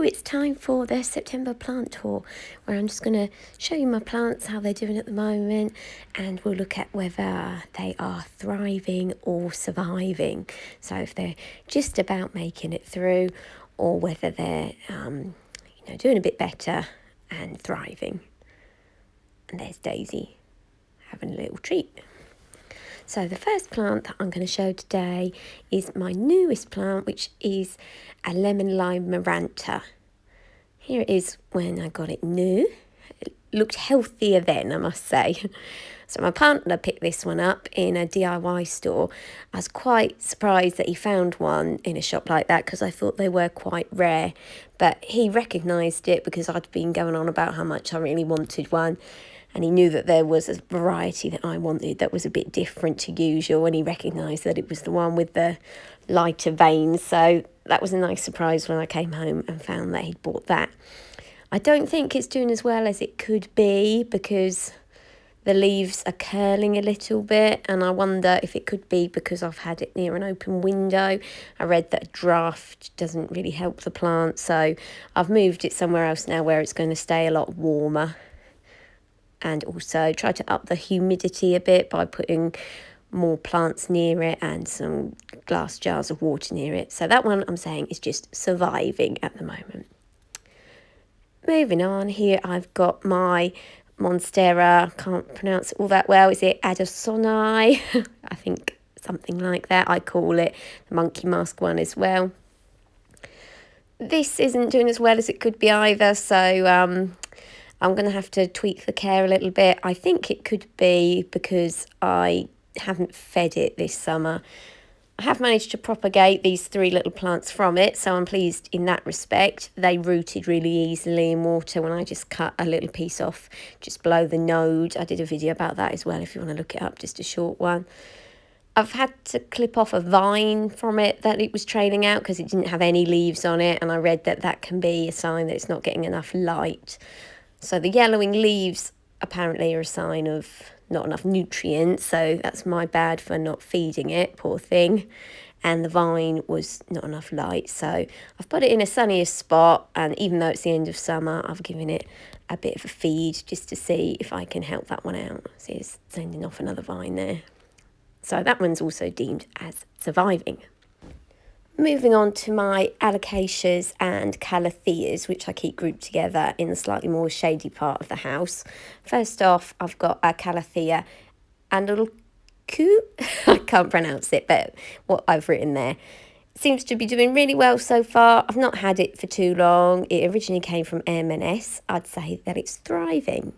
So it's time for the September plant tour, where I'm just going to show you my plants, how they're doing at the moment, and we'll look at whether they are thriving or surviving. So if they're just about making it through, or whether they're doing a bit better and thriving. And there's Daisy having a little treat. So the first plant that I'm going to show today is my newest plant, which is a lemon lime Maranta. Here it is when I got it new. It looked healthier then, I must say. So my partner picked this one up in a DIY store. I was quite surprised that he found one in a shop like that because I thought they were quite rare. But he recognised it because I'd been going on about how much I really wanted one. And he knew that there was a variety that I wanted that was a bit different to usual, and he recognised that it was the one with the lighter veins. So that was a nice surprise when I came home and found that he'd bought that. I don't think it's doing as well as it could be because the leaves are curling a little bit, and I wonder if it could be because I've had it near an open window. I read that a draft doesn't really help the plant, so I've moved it somewhere else now where it's going to stay a lot warmer. And also try to up the humidity a bit by putting more plants near it and some glass jars of water near it. So that one I'm saying is just surviving at the moment. Moving on, here I've got my monstera. Can't pronounce it all that well. Is it adansonaii? I think something like that. I call it the monkey mask one as well. This isn't doing as well as it could be either, so I'm going to have to tweak the care a little bit. I think it could be because I haven't fed it this summer. I have managed to propagate these 3 little plants from it, so I'm pleased in that respect. They rooted really easily in water when I just cut a little piece off just below the node. I did a video about that as well if you want to look it up, just a short one. I've had to clip off a vine from it that it was trailing out because it didn't have any leaves on it, and I read that that can be a sign that it's not getting enough light. So the yellowing leaves apparently are a sign of not enough nutrients, so that's my bad for not feeding it, poor thing. And the vine was not enough light, so I've put it in a sunnier spot, and even though it's the end of summer, I've given it a bit of a feed just to see if I can help that one out. See, it's sending off another vine there. So that one's also deemed as surviving. Moving on to my Alocassias and Calatheas, which I keep grouped together in the slightly more shady part of the house. First off, I've got a Calathea and a little I can't pronounce it, but what I've written there seems to be doing really well so far. I've not had it for too long. It originally came from M&S. I'd say that it's thriving.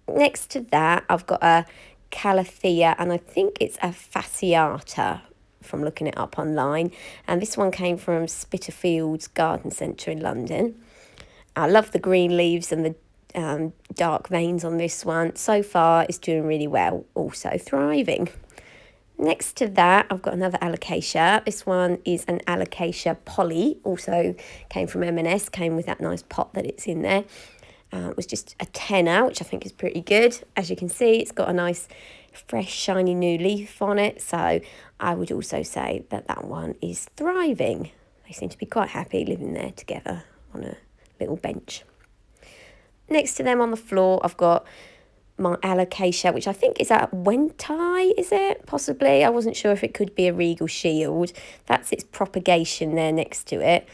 Next to that, I've got a Calathea, and I think it's a fasciata from looking it up online, and this one came from Spitalfields Garden Centre in London. I love the green leaves and the dark veins on this one. So far it's doing really well, also thriving. Next to that, I've got another Alocassia. This one is an Alocassia poly, also came from M&S, came with that nice pot that it's in there. It was just a tenner, which I think is pretty good. As you can see, it's got a nice fresh shiny new leaf on it, so I would also say that that one is thriving. They seem to be quite happy living there together on a little bench. Next to them on the floor, I've got my Alocassia, which I think is a Wentai, is it? Possibly. I wasn't sure if it could be a regal shield. That's its propagation there next to it.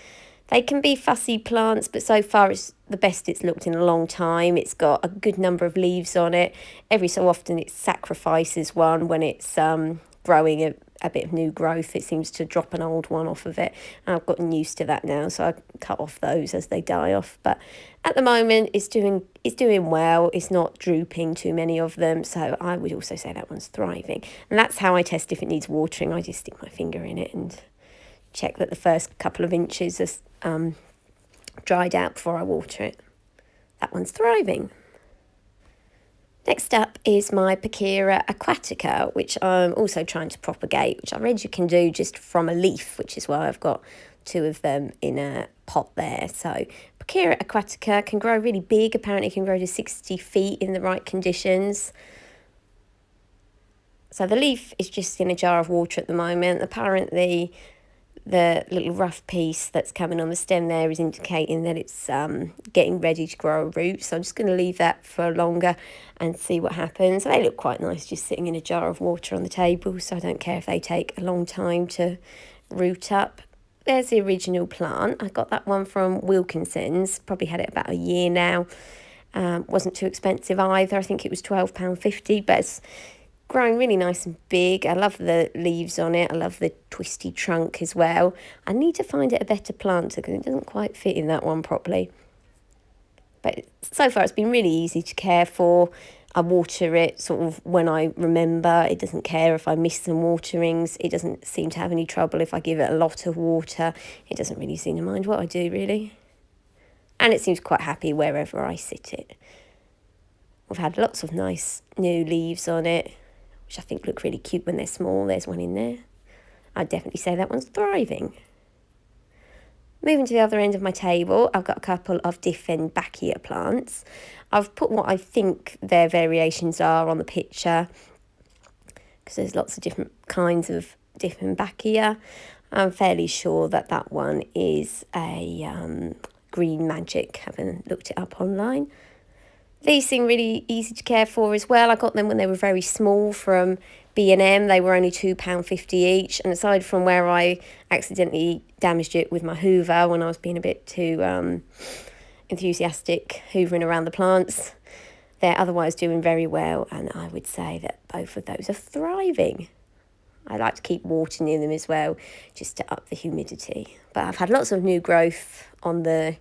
They can be fussy plants, but so far it's the best it's looked in a long time. It's got a good number of leaves on it. Every so often it sacrifices one when it's growing a bit of new growth. It seems to drop an old one off of it. And I've gotten used to that now, so I cut off those as they die off. But at the moment it's doing well. It's not drooping too many of them, so I would also say that one's thriving. And that's how I test if it needs watering. I just stick my finger in it and check that the first couple of inches are dried out before I water it. That one's thriving. Next up is my pachira aquatica, which I'm also trying to propagate, which I read you can do just from a leaf, which is why I've got 2 of them in a pot there. So pachira aquatica can grow really big. Apparently it can grow to 60 feet in the right conditions. So the leaf is just in a jar of water at the moment. Apparently the little rough piece that's coming on the stem there is indicating that it's getting ready to grow a root. So I'm just going to leave that for longer and see what happens. They look quite nice just sitting in a jar of water on the table, so I don't care if they take a long time to root up. There's the original plant. I got that one from Wilkinson's, probably had it about a year now. Wasn't too expensive either. I think it was £12.50, but it's growing really nice and big. I love the leaves on it. I love the twisty trunk as well. I need to find it a better planter because it doesn't quite fit in that one properly. But so far it's been really easy to care for. I water it sort of when I remember. It doesn't care if I miss some waterings. It doesn't seem to have any trouble if I give it a lot of water. It doesn't really seem to mind what I do, really. And it seems quite happy wherever I sit it. We've had lots of nice new leaves on it, which I think look really cute when they're small. There's one in there. I'd definitely say that one's thriving. Moving to the other end of my table, I've got a couple of dieffenbachia plants. I've put what I think their variations are on the picture because there's lots of different kinds of dieffenbachia. I'm fairly sure that that one is a green magic, having looked it up online. These seem really easy to care for as well. I got them when they were very small from B&M. They were only £2.50 each. And aside from where I accidentally damaged it with my hoover when I was being a bit too enthusiastic hoovering around the plants, they're otherwise doing very well. And I would say that both of those are thriving. I like to keep watering them as well, just to up the humidity. But I've had lots of new growth on the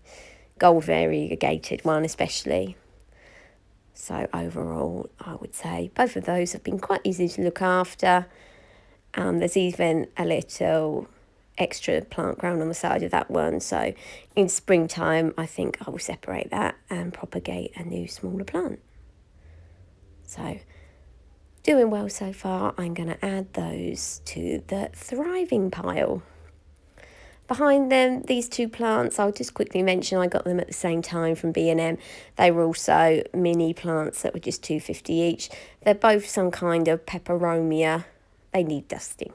gold variegated one especially. So overall, I would say both of those have been quite easy to look after. There's even a little extra plant ground on the side of that one. So in springtime, I think I will separate that and propagate a new smaller plant. So doing well so far. I'm going to add those to the thriving pile. Behind them, these two plants, I'll just quickly mention I got them at the same time from B&M. They were also mini plants that were just £2.50 each. They're both some kind of Peperomia. They need dusting.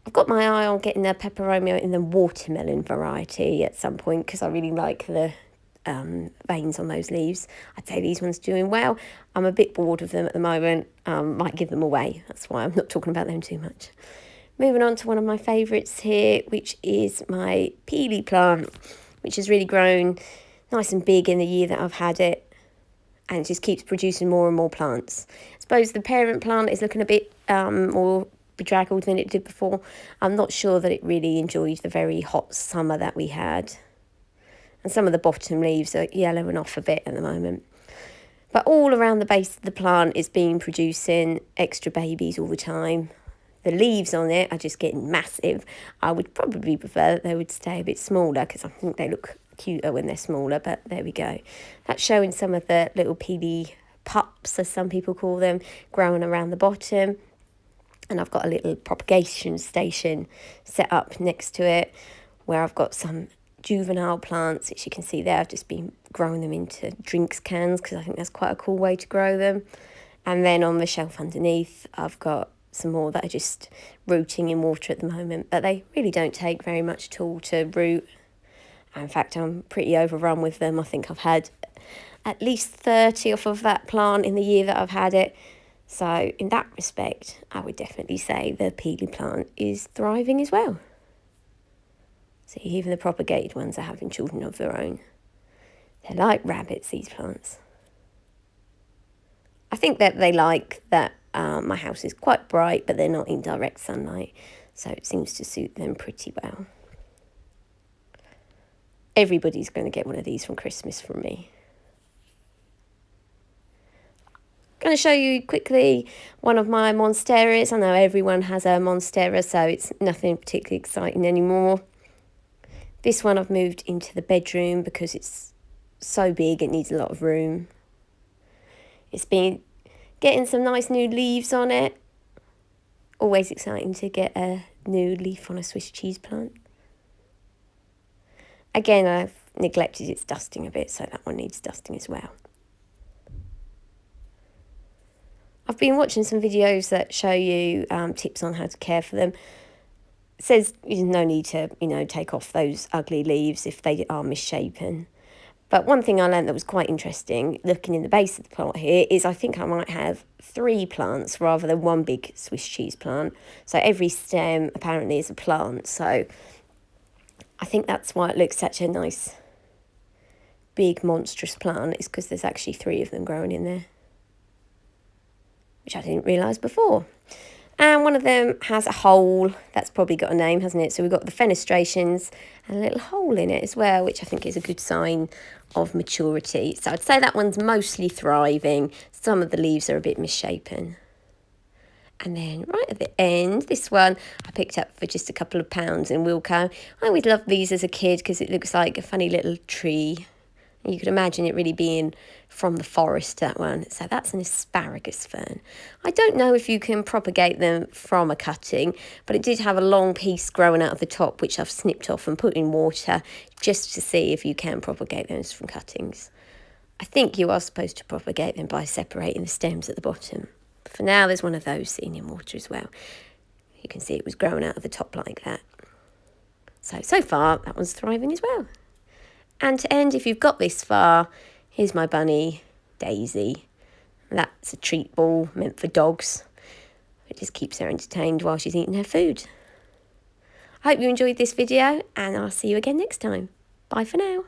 I've got my eye on getting a Peperomia in the watermelon variety at some point because I really like the veins on those leaves. I'd say these ones are doing well. I'm a bit bored of them at the moment. Might give them away. That's why I'm not talking about them too much. Moving on to one of my favourites here, which is my Pilea plant, which has really grown nice and big in the year that I've had it, and it just keeps producing more and more plants. I suppose the parent plant is looking a bit more bedraggled than it did before. I'm not sure that it really enjoyed the very hot summer that we had. And some of the bottom leaves are yellowing off a bit at the moment. But all around the base of the plant it's been producing extra babies all the time. The leaves on it are just getting massive. I would probably prefer that they would stay a bit smaller because I think they look cuter when they're smaller, but there we go. That's showing some of the little Pilea pups, as some people call them, growing around the bottom. And I've got a little propagation station set up next to it where I've got some juvenile plants, which you can see there. I've just been growing them into drinks cans because I think that's quite a cool way to grow them. And then on the shelf underneath, I've got some more that are just rooting in water at the moment, but they really don't take very much at all to root. In fact, I'm pretty overrun with them. I think I've had at least 30 off of that plant in the year that I've had it. So in that respect, I would definitely say the Pilea plant is thriving as well. See, even the propagated ones are having children of their own. They're like rabbits, these plants. I think that they like that my house is quite bright, but they're not in direct sunlight, so it seems to suit them pretty well. Everybody's going to get one of these from Christmas from me. I'm going to show you quickly one of my monsteras. I know everyone has a monstera, so it's nothing particularly exciting anymore. This one I've moved into the bedroom because it's so big it needs a lot of room. It's been getting some nice new leaves on it. Always exciting to get a new leaf on a Swiss cheese plant. Again, I've neglected its dusting a bit, so that one needs dusting as well. I've been watching some videos that show you tips on how to care for them. It says there's no need to, take off those ugly leaves if they are misshapen. But one thing I learned that was quite interesting, looking in the base of the pot here, is I think I might have 3 plants rather than one big Swiss cheese plant. So every stem apparently is a plant. So I think that's why it looks such a nice, big, monstrous plant, is because there's actually 3 of them growing in there, which I didn't realise before. And one of them has a hole. That's probably got a name, hasn't it? So we've got the fenestrations and a little hole in it as well, which I think is a good sign of maturity. So I'd say that one's mostly thriving. Some of the leaves are a bit misshapen. And then right at the end, this one I picked up for just a couple of pounds in Wilko. I always loved these as a kid because it looks like a funny little tree. You could imagine it really being from the forest, that one. So that's an asparagus fern. I don't know if you can propagate them from a cutting, but it did have a long piece growing out of the top, which I've snipped off and put in water just to see if you can propagate those from cuttings. I think you are supposed to propagate them by separating the stems at the bottom. But for now, there's one of those sitting in water as well. You can see it was growing out of the top like that. So far, that one's thriving as well. And to end, if you've got this far, here's my bunny, Daisy. That's a treat ball meant for dogs. It just keeps her entertained while she's eating her food. I hope you enjoyed this video, and I'll see you again next time. Bye for now.